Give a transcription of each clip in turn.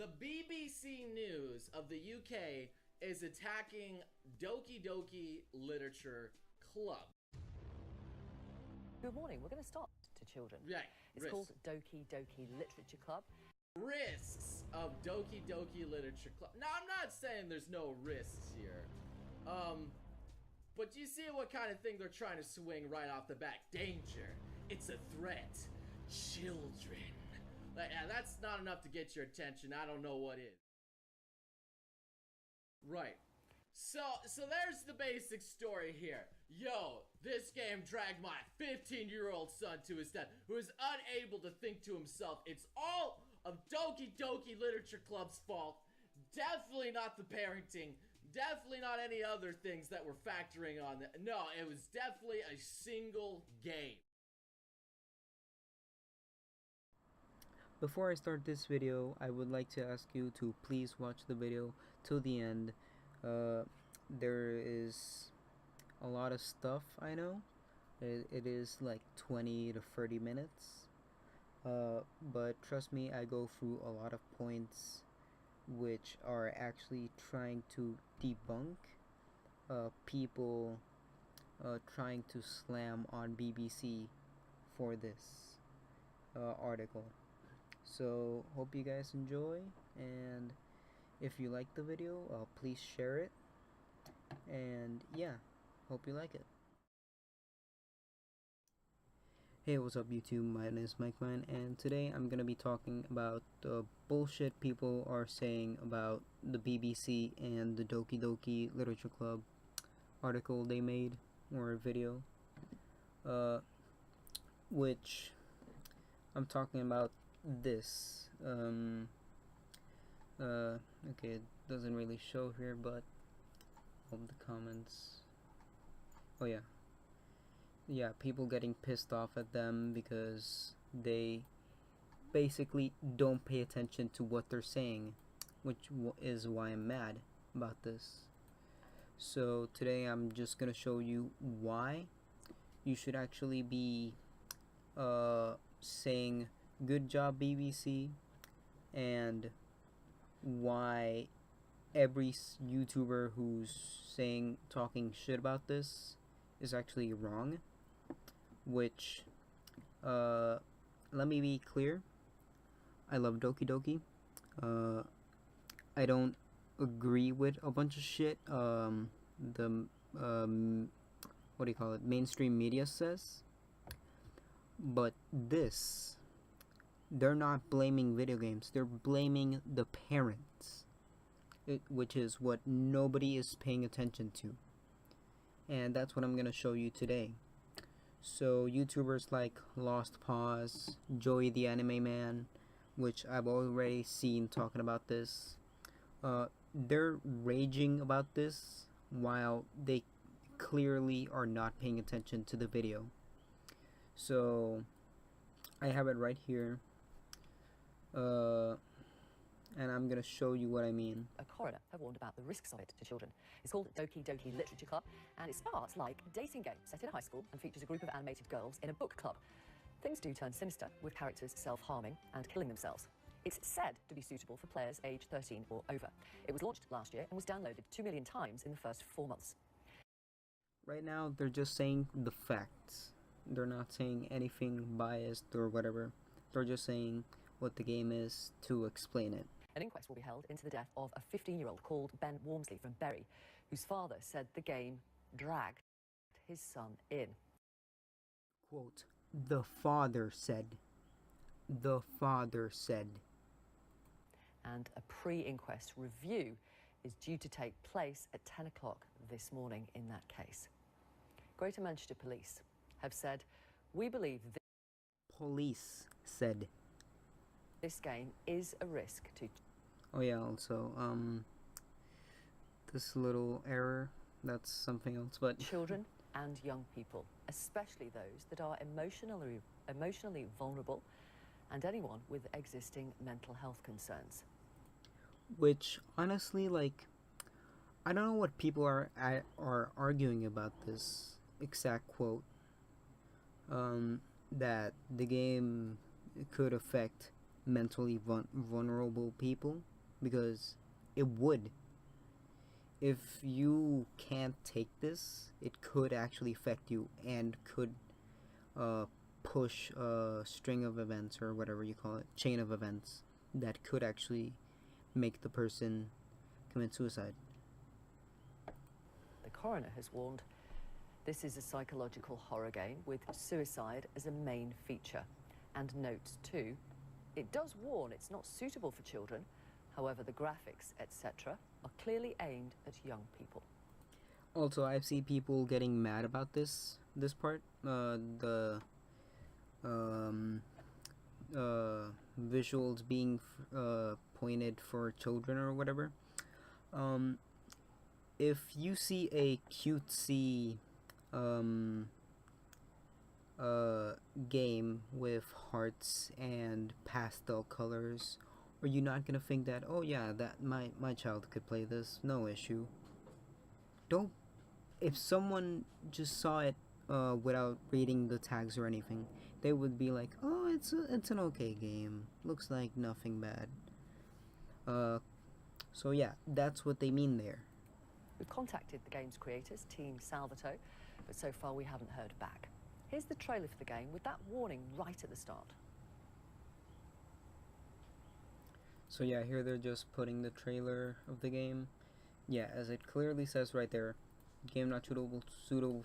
The BBC News of the UK is attacking Doki Literature Club. Good morning. We're going to start to children. Right. It's called Doki Literature Club. Risks of Doki Literature Club. Now, I'm not saying there's no risks here. But you see what kind of thing they're trying to swing right off the bat. Danger. It's a threat. Children. Like, yeah, that's not enough to get your attention. I don't know what is. Right. So there's the basic story here. Yo, this game dragged my 15-year-old son to his death, who is unable to think to himself. It's all of Doki Literature Club's fault. Definitely not the parenting. Definitely not any other things that were factoring on. No, it was definitely a single game. Before I start this video, I would like to ask you to please watch the video till the end. There is a lot of stuff, I know. It is like 20 to 30 minutes. But trust me, I go through a lot of points which are actually trying to debunk people trying to slam on BBC for this article. So hope you guys enjoy, and if you like the video, please share it, and yeah, hope you like it. Hey, what's up YouTube? My name is Mike Man, and today I'm gonna be talking about the bullshit people are saying about the BBC and the Doki Literature Club article they made, or video, which I'm talking about this. Okay, it doesn't really show here, but all the comments. Oh yeah, people getting pissed off at them because they basically don't pay attention to what they're saying, which is why I'm mad about this. So today I'm just gonna show you why you should actually be saying good job BBC, and why every YouTuber who's talking shit about this is actually wrong. Which let me be clear, I love Doki. I don't agree with a bunch of shit the what do you call it, mainstream media says, but this, they're not blaming video games, they're blaming the parents, which is what nobody is paying attention to, and that's what I'm gonna show you today. So YouTubers like Lost Pause, Joey the Anime Man, which I've already seen talking about this, they're raging about this while they clearly are not paying attention to the video. So I have it right here, and I'm gonna show you what I mean. A coroner have warned about the risks of it to children. It's called Doki Literature Club, and it starts like a dating game set in a high school and features a group of animated girls in a book club. Things do turn sinister, with characters self-harming and killing themselves. It's said to be suitable for players aged 13 or over. It was launched last year and was downloaded 2 million times in the first 4 months. Right now, they're just saying the facts. They're not saying anything biased or whatever. They're just saying what the game is to explain it. An inquest will be held into the death of a 15-year-old called Ben Wormsley from Bury, whose father said the game dragged his son in. Quote, the father said. The father said. And a pre-inquest review is due to take place at 10 o'clock this morning in that case. Greater Manchester Police have said, we believe Police said. This game is a risk to... Oh yeah, also, this little error, that's something else, but... children and young people, especially those that are emotionally vulnerable, and anyone with existing mental health concerns. Which, honestly, like, I don't know what people are arguing about this exact quote, that the game could affect mentally vulnerable people. because it would. If you can't take this, it could actually affect you and could push a string of events, or whatever you call it, chain of events, that could actually make the person commit suicide. The coroner has warned this is a psychological horror game with suicide as a main feature. And notes too, it does warn it's not suitable for children. However, the graphics, etc., are clearly aimed at young people. Also, I've seen people getting mad about this part. The visuals being pointed for children or whatever. If you see a cutesy game with hearts and pastel colors, are you not gonna think that, oh yeah, that my child could play this, no issue? Don't. If someone just saw it without reading the tags or anything, they would be like, oh, it's an okay game, looks like nothing bad. So yeah, that's what they mean there. We've contacted the game's creators, Team Salvato, but so far we haven't heard back. Here's the trailer for the game with that warning right at the start. So yeah, here they're just putting the trailer of the game. Yeah, as it clearly says right there, game not suitable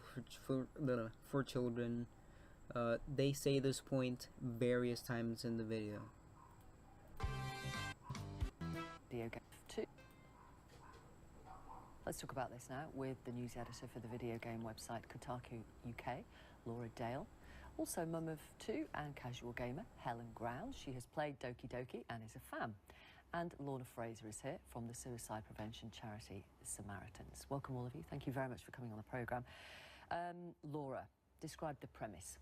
for children. They say this point various times in the video. Video game 2. Let's talk about this now with the news editor for the video game website Kotaku UK, Laura Dale. Also mum of 2 and casual gamer, Helen Ground. She has played Doki and is a fan. And Lorna Fraser is here from the suicide prevention charity Samaritans. Welcome all of you. Thank you very much for coming on the programme. Laura, describe the premise.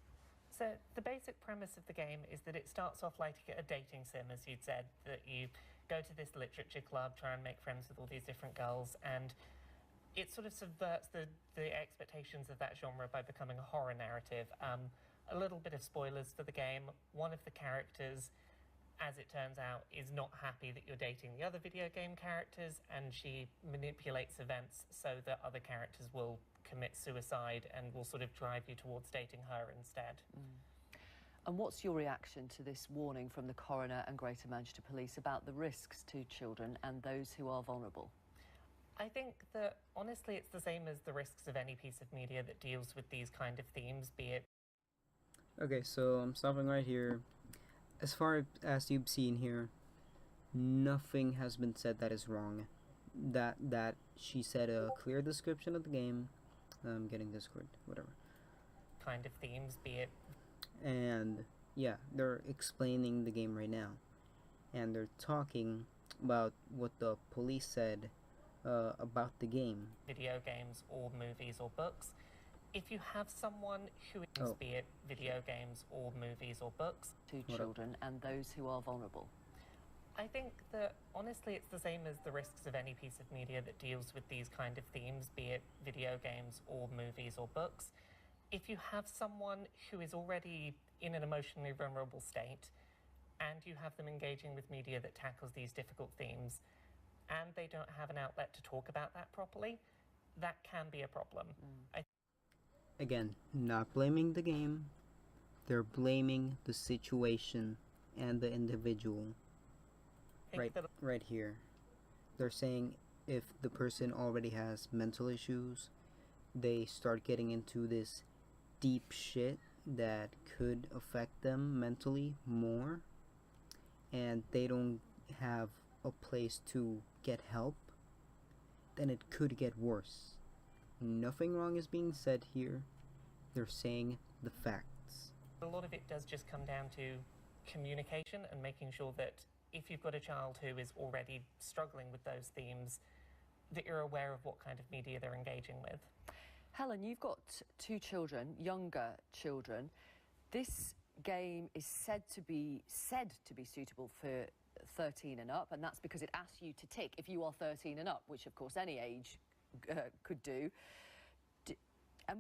So the basic premise of the game is that it starts off like a dating sim, as you'd said, that you go to this literature club, try and make friends with all these different girls, and it sort of subverts the expectations of that genre by becoming a horror narrative. A little bit of spoilers for the game. One of the characters, as it turns out, is not happy that you're dating the other video game characters, and she manipulates events so that other characters will commit suicide and will sort of drive you towards dating her instead. And what's your reaction to this warning from the coroner and Greater Manchester Police about the risks to children and those who are vulnerable? I think that, honestly, it's the same as the risks of any piece of media that deals with these kind of themes, be it... Okay, so I'm stopping right here. As far as you've seen here, nothing has been said that is wrong. That she said a clear description of the game. I'm getting Discord, whatever. Kind of themes, be it... And yeah, they're explaining the game right now. And they're talking about what the police said about the game. Video games or movies or books. If you have someone who is, be it video games or movies or books... To children and those who are vulnerable. I think that, honestly, it's the same as the risks of any piece of media that deals with these kind of themes, be it video games or movies or books. If you have someone who is already in an emotionally vulnerable state, and you have them engaging with media that tackles these difficult themes, and they don't have an outlet to talk about that properly, that can be a problem. Again, not blaming the game. They're blaming the situation and the individual. Right here. They're saying if the person already has mental issues, they start getting into this deep shit that could affect them mentally more, and they don't have a place to get help, then it could get worse. Nothing wrong is being said here. They're saying the facts. A lot of it does just come down to communication and making sure that if you've got a child who is already struggling with those themes, that you're aware of what kind of media they're engaging with. Helen, you've got 2 children, younger children. This game is said to be suitable for 13 and up, and that's because it asks you to tick if you are 13 and up, which of course any age could do.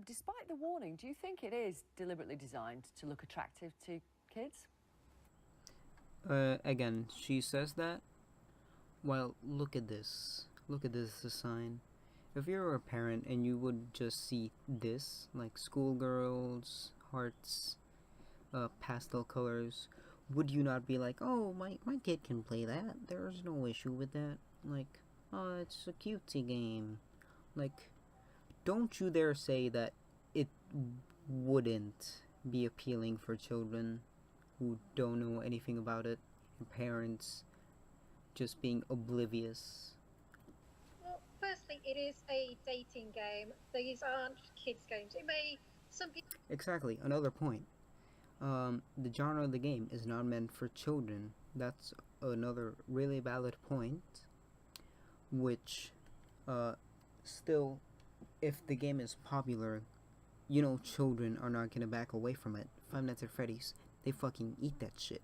Despite the warning, do you think it is deliberately designed to look attractive to kids? Again, she says that. Well, look at this. Look at this sign. If you're a parent and you would just see this, like schoolgirls, hearts, pastel colors, would you not be like, oh, my kid can play that? There's no issue with that. Like, oh, it's a cutesy game. Like, don't you dare say that it wouldn't be appealing for children who don't know anything about it, and parents just being oblivious. Well, firstly, it is a dating game. These aren't kids' games. It may some people. Exactly, another point. The genre of the game is not meant for children. That's another really valid point, which, still, if the game is popular, you know children are not gonna back away from it. Five Nights at Freddy's, they fucking eat that shit.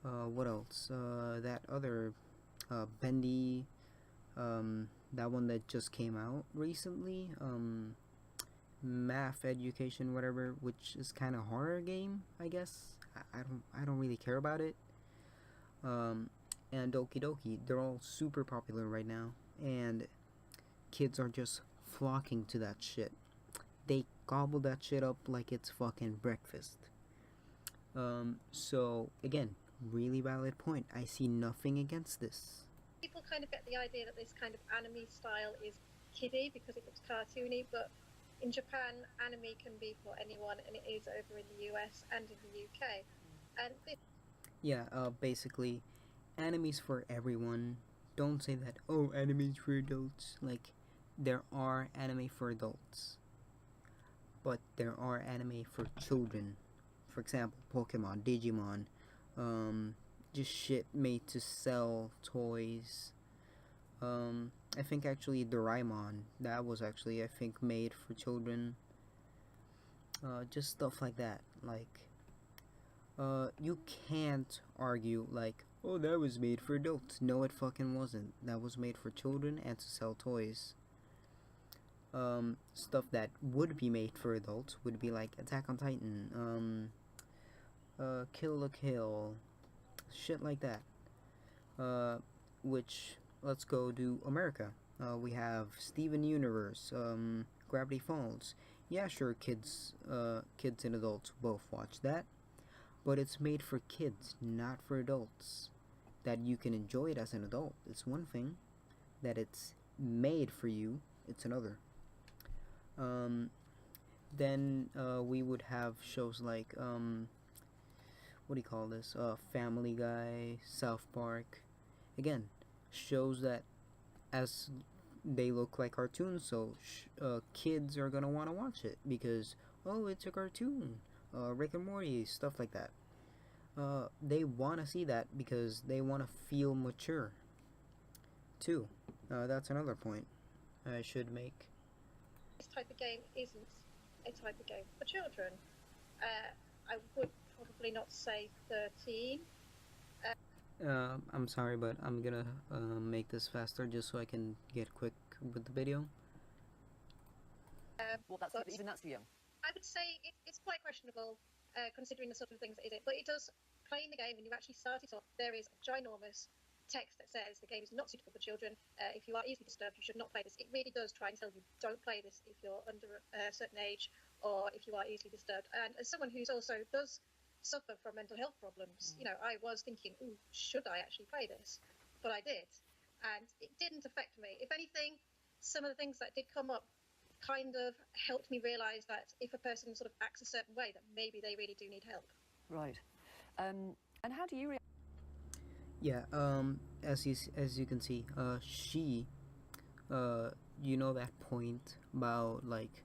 What else? That other, Bendy, that one that just came out recently, Math Education, whatever, which is kind of horror game, I guess. I don't really care about it. And Doki, they're all super popular right now, and kids are just flocking to that shit. They gobble that shit up like it's fucking breakfast. So again, really valid point. I see nothing against this. People kind of get the idea that this kind of anime style is kiddie because it looks cartoony, but in Japan, anime can be for anyone, and it is over in the US and in the UK. And Yeah, basically, anime's for everyone. Don't say that, oh, anime's for adults. Like, there are anime for adults, but there are anime for children. For example, Pokemon, Digimon, just shit made to sell toys. I think actually Doraemon, that was actually, I think, made for children. Just stuff like that. Like, you can't argue like, oh, that was made for adults. No, it fucking wasn't. That was made for children and to sell toys. Stuff that would be made for adults would be like Attack on Titan, Kill la Kill, shit like that. Which, let's go to America. We have Steven Universe, Gravity Falls. Yeah, sure, kids and adults both watch that, but it's made for kids, not for adults. That you can enjoy it as an adult, it's one thing. That it's made for you, it's another. Then we would have shows like, what do you call this? Family Guy, South Park. Again, shows that as they look like cartoons, so kids are gonna want to watch it because, oh, it's a cartoon. Rick and Morty, stuff like that. They want to see that because they want to feel mature too. That's another point I should make. this type of game isn't a type of game for children. I would probably not say 13. I'm sorry, but I'm gonna make this faster just so I can get quick with the video. Well, but even that's too young. I would say it's quite questionable, considering the sort of things that it is. But it does, playing the game, when you actually start it off, there is a ginormous text that says the game is not suitable for children. If you are easily disturbed, you should not play this. It really does try and tell you, don't play this if you're under a certain age or if you are easily disturbed. And as someone who's also does suffer from mental health problems, you know, I was thinking, ooh, should I actually play this? But I did, and it didn't affect me. If anything, some of the things that did come up kind of helped me realize that if a person sort of acts a certain way, that maybe they really do need help. Right. And how do you react? Yeah. As you can see, she, you know that point about like,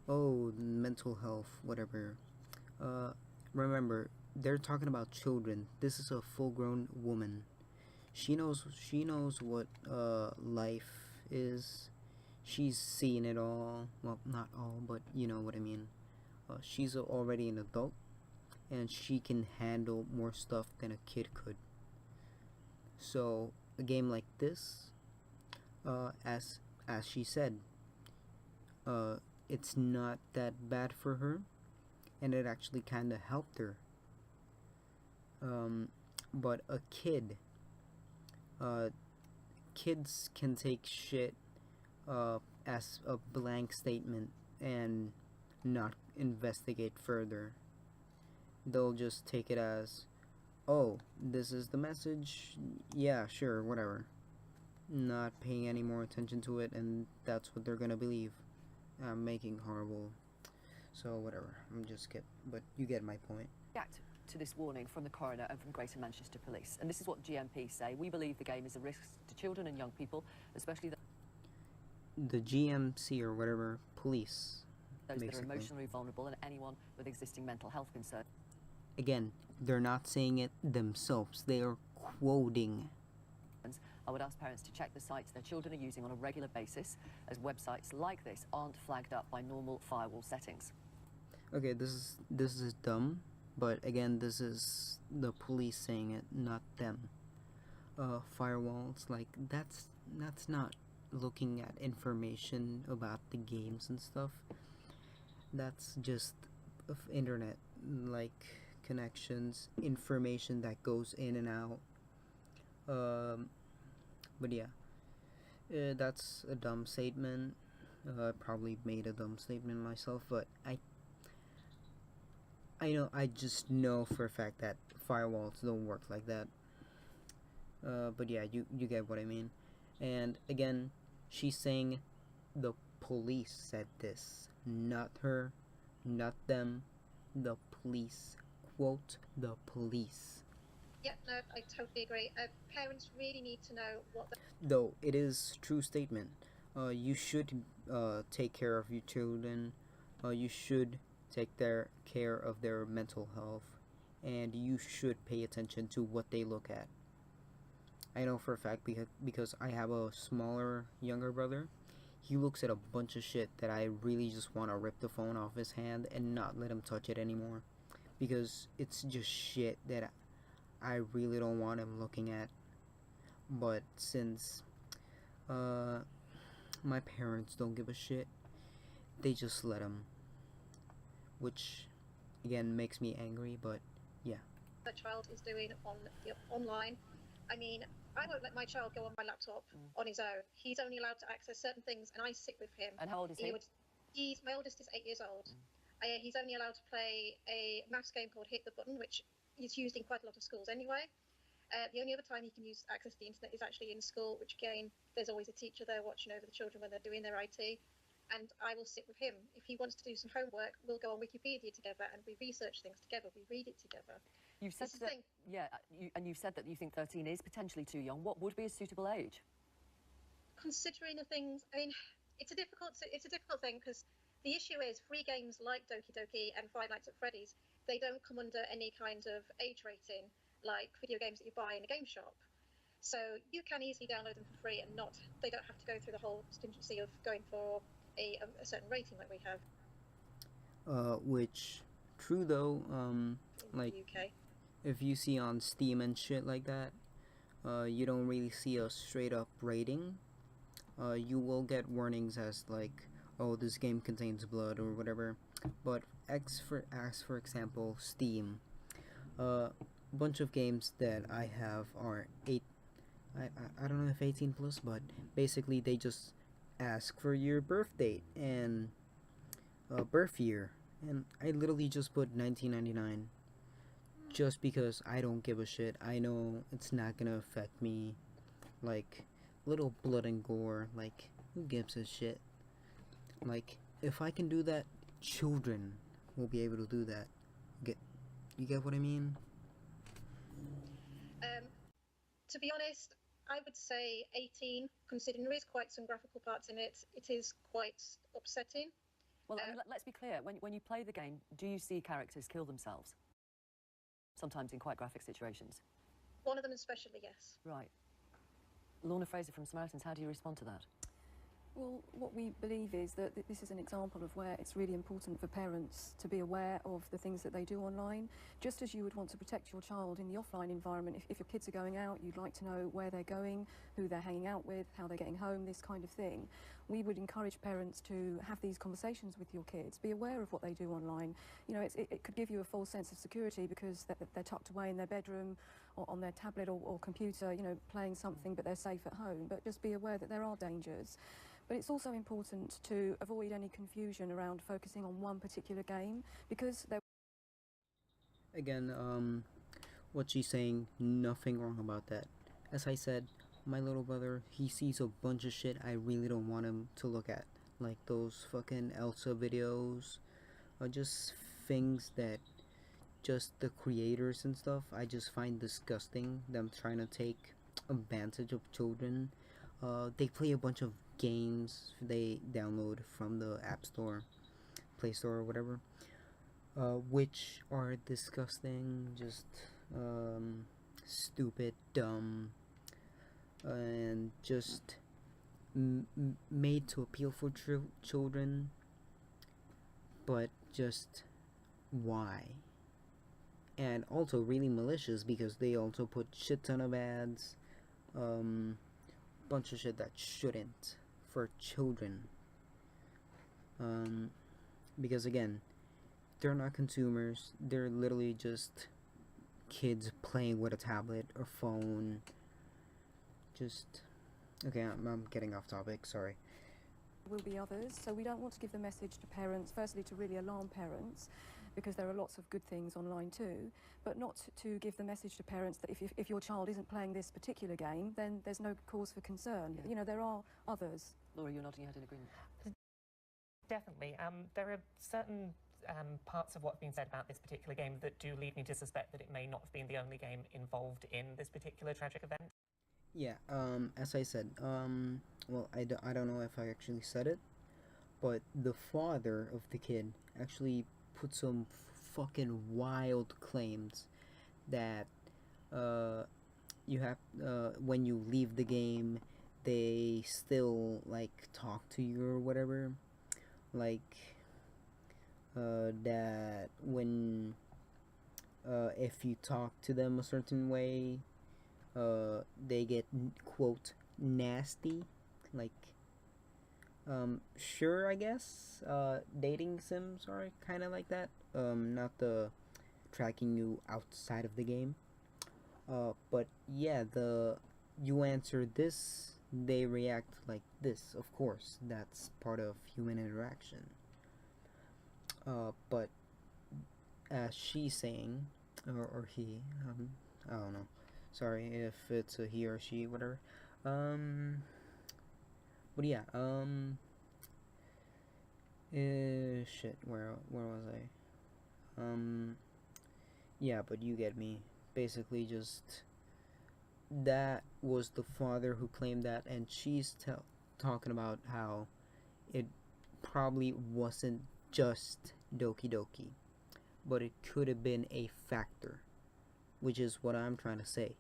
oh, mental health, whatever. Remember, they're talking about children. This is a full-grown woman. She knows what life is. She's seen it all. Well, not all, but you know what I mean. She's already an adult, and she can handle more stuff than a kid could. So a game like this, as she said, it's not that bad for her, and it actually kind of helped her. But a kid uh, kids can take shit as a blank statement and not investigate further. They'll just take it as, oh, this is the message, yeah, sure, whatever. Not paying any more attention to it, and that's what they're gonna believe. I'm making horrible, so whatever. But you get my point. React to this warning from the coroner and from Greater Manchester Police. And this is what GMP say. We believe the game is a risk to children and young people, especially The GMC or whatever, police, those that are basically. emotionally vulnerable and anyone with existing mental health concerns. Again, they're not saying it themselves, they are quoting. I would ask parents to check the sites their children are using on a regular basis, as websites like this aren't flagged up by normal firewall settings. Okay, this is dumb, but again, this is the police saying it, not them. Firewalls, like that's not looking at information about the games and stuff. That's just of internet, like connections, information that goes in and out. But yeah, that's a dumb statement. I probably made a dumb statement myself, but I just know for a fact that firewalls don't work like that. But yeah, you get what I mean. And again, she's saying the police said this, not her, not them. The police. Quote the police. Yeah, no, I totally agree. Parents really need to know what the Though it is true statement. You should take care of your children. You should take care of their mental health, and you should pay attention to what they look at. I know for a fact because I have a smaller, younger brother. He looks at a bunch of shit that I really just want to rip the phone off his hand and not let him touch it anymore, because it's just shit that I really don't want him looking at. But since my parents don't give a shit, they just let him, which again makes me angry. But yeah, child is doing on the online. I mean, I won't let my child go on my laptop on his own. He's only allowed to access certain things, and I sit with him. And how old is he? My oldest is 8 years old. He's only allowed to play a maths game called Hit the Button, which is used in quite a lot of schools anyway. The only other time he can access the internet is actually in school, which again, there's always a teacher there watching over the children when they're doing their IT. And I will sit with him. If he wants to do some homework, we'll go on Wikipedia together and we research things together. We read it together. You've said that, yeah, you've said that you think 13 is potentially too young. What would be a suitable age? Considering the things, I mean, it's a difficult thing, because the issue is free games like Doki and Five Nights at Freddy's, they don't come under any kind of age rating like video games that you buy in a game shop. So you can easily download them for free and they don't have to go through the whole stringency of going for a certain rating like we have. Which, true though, in like, the UK. if you see on Steam and shit like that, you don't really see a straight up rating. You will get warnings as like, oh, this game contains blood or whatever. But as for example, Steam, bunch of games that I have are I don't know if 18 plus, but basically they just ask for your birth date and birth year, and I literally just put 1999 just because I don't give a shit. I know it's not gonna affect me, like little blood and gore, like who gives a shit? Like if I can do that, children will be able to do that. You get what I mean? To be honest, I would say 18, considering there is quite some graphical parts in it. It is quite upsetting. Well, I mean, let's be clear. When you play the game, do you see characters kill themselves? Sometimes in quite graphic situations. One of them especially, yes. Right. Lorna Fraser from Samaritans, how do you respond to that? Well, what we believe is that this is an example of where it's really important for parents to be aware of the things that they do online. Just as you would want to protect your child in the offline environment, if your kids are going out, you'd like to know where they're going, who they're hanging out with, how they're getting home, this kind of thing. We would encourage parents to have these conversations with your kids, be aware of what they do online. You know, it could give you a false sense of security because they're tucked away in their bedroom, on their tablet or computer, you know, playing something, but they're safe at home. But just be aware that there are dangers. But it's also important to avoid any confusion around focusing on one particular game, because there... Again, what she's saying, nothing wrong about that. As I said, my little brother, he sees a bunch of shit I really don't want him to look at. Like those fucking Elsa videos, or just things that just the creators and stuff, I just find disgusting. Them trying to take advantage of children. They play a bunch of games they download from the App Store, Play Store, or whatever, which are disgusting, just stupid, dumb, and just made to appeal for children. But just why? And also really malicious, because they also put shit ton of ads, bunch of shit that shouldn't, for children. Because again, they're not consumers, they're literally just kids playing with a tablet or phone. Just, okay, I'm getting off topic, sorry. Will be others, so we don't want to give the message to parents, firstly to really alarm parents, because there are lots of good things online too, but not to give the message to parents that if your child isn't playing this particular game, then there's no cause for concern. Yeah. You know, there are others. Laura, you're nodding your head in agreement. Definitely. There are certain parts of what's been said about this particular game that do lead me to suspect that it may not have been the only game involved in this particular tragic event. Yeah, as I said, well, I don't know if I actually said it, but the father of the kid actually put some fucking wild claims that, you have, when you leave the game, they still, like, talk to you or whatever, like, that when, if you talk to them a certain way, they get, quote, nasty, like, sure, I guess, dating sims are kind of like that, not the tracking you outside of the game, but yeah, you answer this, they react like this, of course, that's part of human interaction, but, as she's saying, or he, I don't know, sorry if it's a he or she, whatever. But yeah, shit, where was I? Yeah, but you get me. Basically, just that was the father who claimed that, and she's talking about how it probably wasn't just Doki, but it could have been a factor, which is what I'm trying to say.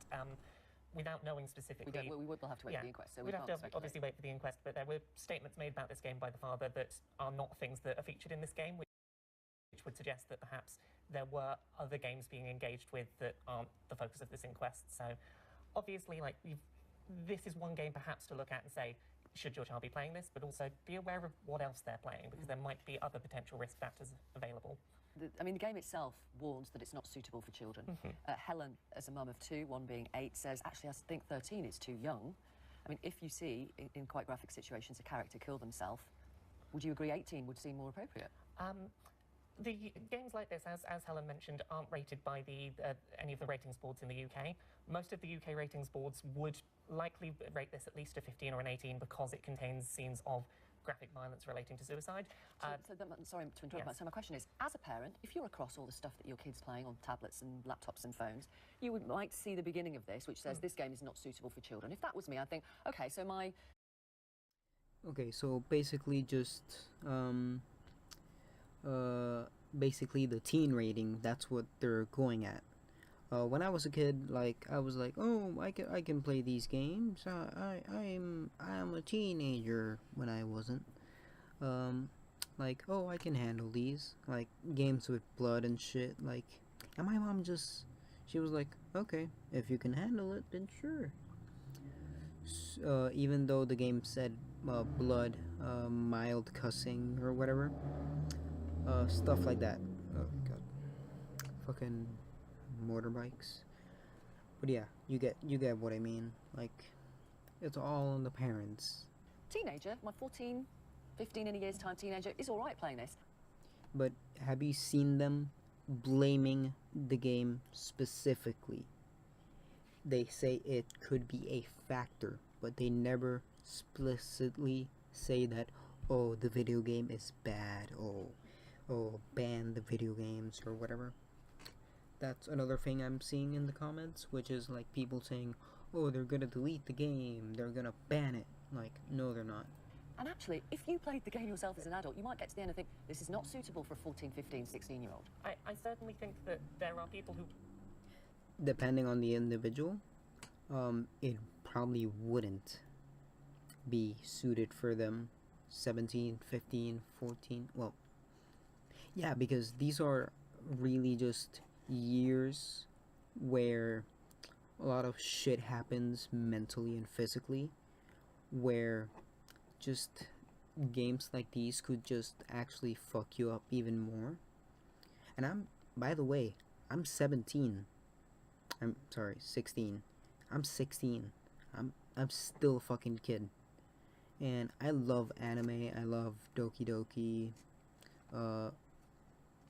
Without knowing specifically... We will have to wait for the inquest, so we'd have to speculate. obviously wait for the inquest, but there were statements made about this game by the father that are not things that are featured in this game, which would suggest that perhaps there were other games being engaged with that aren't the focus of this inquest. So obviously, like, this is one game perhaps to look at and say, should your child be playing this? But also be aware of what else they're playing, because there might be other potential risk factors available. I mean, the game itself warns that it's not suitable for children. Helen, as a mum of two, one being 8, says, actually, I think 13 is too young. I mean, if you see, in quite graphic situations, a character kill themselves, would you agree 18 would seem more appropriate? The games like this, as Helen mentioned, aren't rated by any of the ratings boards in the UK. Most of the UK ratings boards would likely rate this at least a 15 or an 18 because it contains scenes of graphic violence relating to suicide. Sorry to interrupt, yes. So my question is, as a parent, if you're across all the stuff that your kid's playing on tablets and laptops and phones, you might see the beginning of this, which says this game is not suitable for children. If that was me, I'd think, okay, so Okay, so basically just, basically the teen rating, that's what they're going at. When I was a kid, like, I was like, oh, I can play these games. I'm a teenager when I wasn't. Like, oh, I can handle these, like, games with blood and shit, like, and my mom she was like, okay, if you can handle it, then sure. Even though the game said, blood, mild cussing, or whatever, stuff like that. Oh, God. Fucking motorbikes. But yeah, you get what I mean. Like, it's all on the parents. Teenager, my 14, 15 in a year's time teenager, is all right playing this. But have you seen them blaming the game specifically? They say it could be a factor, but they never explicitly say that, oh, the video game is bad, oh, ban the video games or whatever. That's another thing I'm seeing in the comments, which is like people saying, oh, they're gonna delete the game, they're gonna ban it. Like, no, they're not. And actually, if you played the game yourself as an adult, you might get to the end and think, this is not suitable for a 14, 15, 16-year-old. I certainly think that there are people who... Depending on the individual, it probably wouldn't be suited for them 17, 15, 14. Well, yeah, because these are really just years where a lot of shit happens mentally and physically, where just games like these could just actually fuck you up even more. And by the way, I'm 17. I'm sorry, 16. I'm 16. I'm still a fucking kid. And I love anime. I love Doki Doki.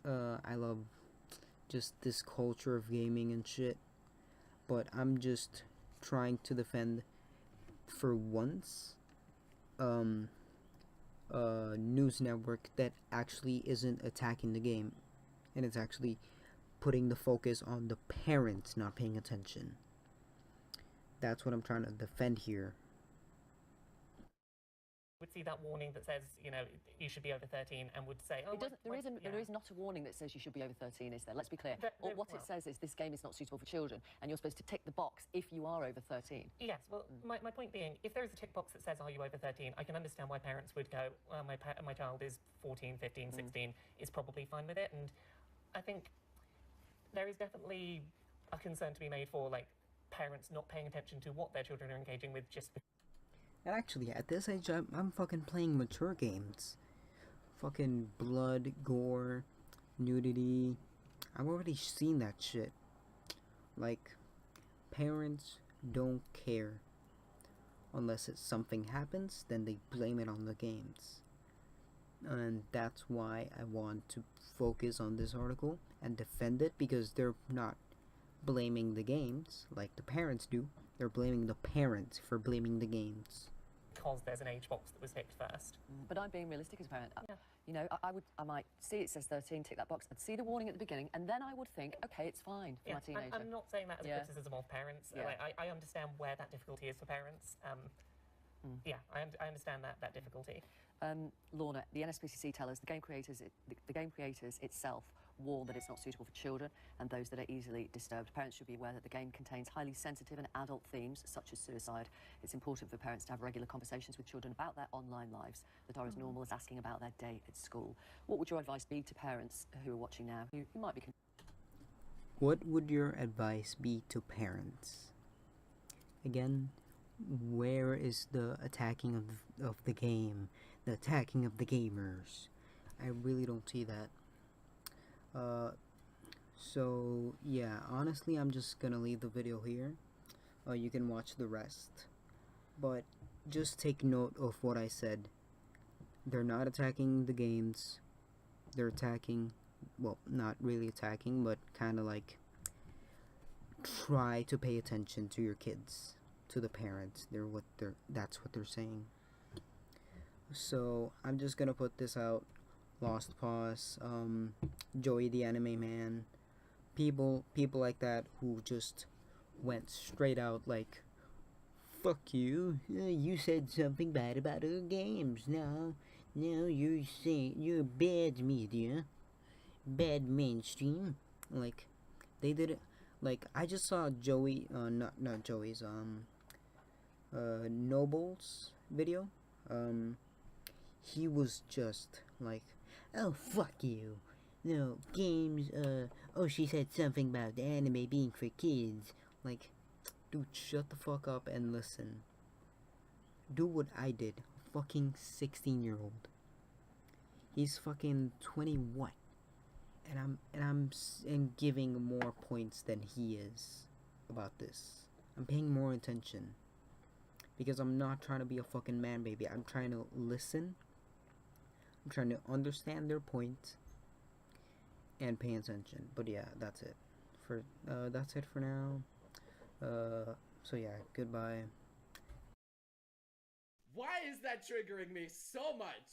I love just this culture of gaming and shit. But I'm just trying to defend, for once, a news network that actually isn't attacking the game, and it's actually putting the focus on the parents not paying attention. That's what I'm trying to defend here. would see that warning that says, you know, you should be over 13 and would say, oh, there is not a warning that says you should be over 13, is there? Let's be clear. What it says is this game is not suitable for children, and you're supposed to tick the box if you are over 13. Yes, well, my point being, if there is a tick box that says, are you over 13, I can understand why parents would go, well, my child is 14, 15, 16, is probably fine with it. And I think there is definitely a concern to be made for, like, parents not paying attention to what their children are engaging with just because. And actually, at this age, I'm fucking playing mature games. Fucking blood, gore, nudity. I've already seen that shit. Like, parents don't care. Unless something happens, then they blame it on the games. And that's why I want to focus on this article and defend it, because they're not blaming the games like the parents do. They're blaming the parents for blaming the games. Because there's an age box that was picked first. But I'm being realistic as a parent. Yeah. You know, I might see it says 13, tick that box. I'd see the warning at the beginning, and then I would think, okay, it's fine for my teenager. I'm not saying that as a criticism of parents. Yeah. Like, I understand where that difficulty is for parents. Yeah, I understand that difficulty. Lorna, the NSPCC tell us the game creators itself warn that it's not suitable for children and those that are easily disturbed. Parents should be aware that the game contains highly sensitive and adult themes such as suicide. It's important for parents to have regular conversations with children about their online lives that are as normal as asking about their day at school. What would your advice be to parents who are watching now who might be... What would your advice be to parents? Again, where is the attacking of the game? The attacking of the gamers? I really don't see that. So yeah, honestly, I'm just gonna leave the video here. You can watch the rest, but just take note of what I said. They're not attacking the games. They're attacking, well, not really attacking, but kind of like try to pay attention to your kids, to the parents. That's what they're saying. So I'm just gonna put this out. Lost Pause, Joey the Anime Man, people like that who just went straight out like, fuck you, you said something bad about our games, no, you're bad media, bad mainstream. Like, they did it. Like, I just saw Joey, not Joey's, Noble's video. He was just like, oh, fuck you. No, games, oh, she said something about the anime being for kids. Like, dude, shut the fuck up and listen. Do what I did. Fucking 16-year-old. He's fucking 21. And I'm giving more points than he is. about this. I'm paying more attention. Because I'm not trying to be a fucking man baby. I'm trying to listen. I'm trying to understand their point and pay attention. But yeah, that's it. That's it for now. So yeah, goodbye. Why is that triggering me so much?